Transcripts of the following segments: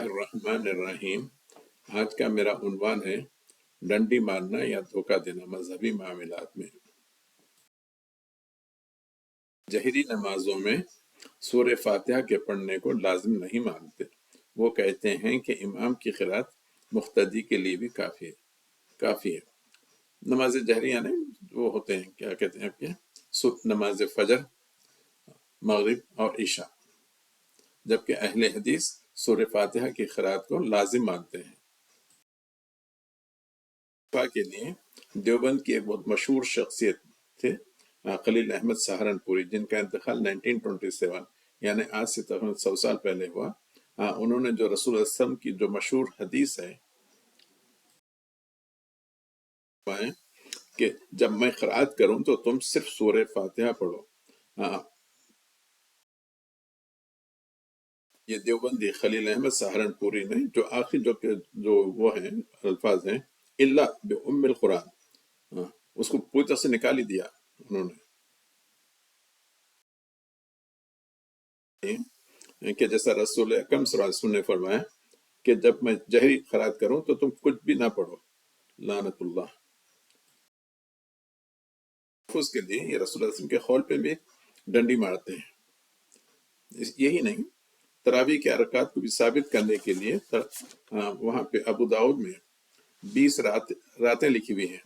الرحمن الرحیم۔ آج کا میرا عنوان ہے ڈنڈی مارنا یا دھوکہ دینا مذہبی معاملات میں۔ جہری نمازوں میں سورہ فاتحہ کے پڑھنے کو لازم نہیں مانتے۔ وہ کہتے ہیں کہ امام کی قرات مقتدی کے لیے بھی کافی ہے۔ نماز جہریہ نہیں، وہ ہوتے ہیں کیا کہتے ہیں کہ نماز فجر، مغرب اور عشاء، جبکہ اہل حدیث سورہ فاتحہ کی قرات کو لازم مانتے ہیں۔ کے لیے دیوبند کی ایک بہت مشہور شخصیت تھے خلیل احمد سہارنپوری، جن کا انتقال 1927 یعنی آج سے تقریباً 100 سال پہلے ہوا۔ انہوں نے جو رسول اللہ علیہ وسلم کی جو مشہور حدیث ہے کہ جب میں قرات کروں تو تم صرف سورہ فاتحہ پڑھو۔ یہ دیوبندی خلیل احمد سہارنپوری نے جو آخری جو وہ ہیں الفاظ ہیں الا بام القرآن، اس کو پوری طرح سے نکال ہی دیا انہوں نے، کہ جیسا رسول اکرم صلی اللہ علیہ وسلم نے فرمایا کہ جب میں جہری قرات کروں تو تم کچھ بھی نہ پڑھو، لعنت اللہ۔ اس کے لیے یہ رسول اللہ علیہ وسلم کے قول پہ بھی ڈنڈی مارتے ہیں۔ یہی نہیں، تراویح کے ارکات کو بھی ثابت کرنے کے لیے وہاں پہ ابو داؤد میں 20 راتیں لکھی ہوئی ہیں،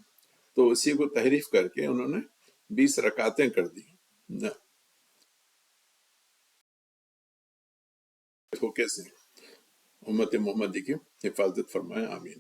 تو اسی کو تحریف کر کے انہوں نے 20 رکعتیں کر دی۔ دھوکے سے امت محمدی کی حفاظت فرمائے، آمین۔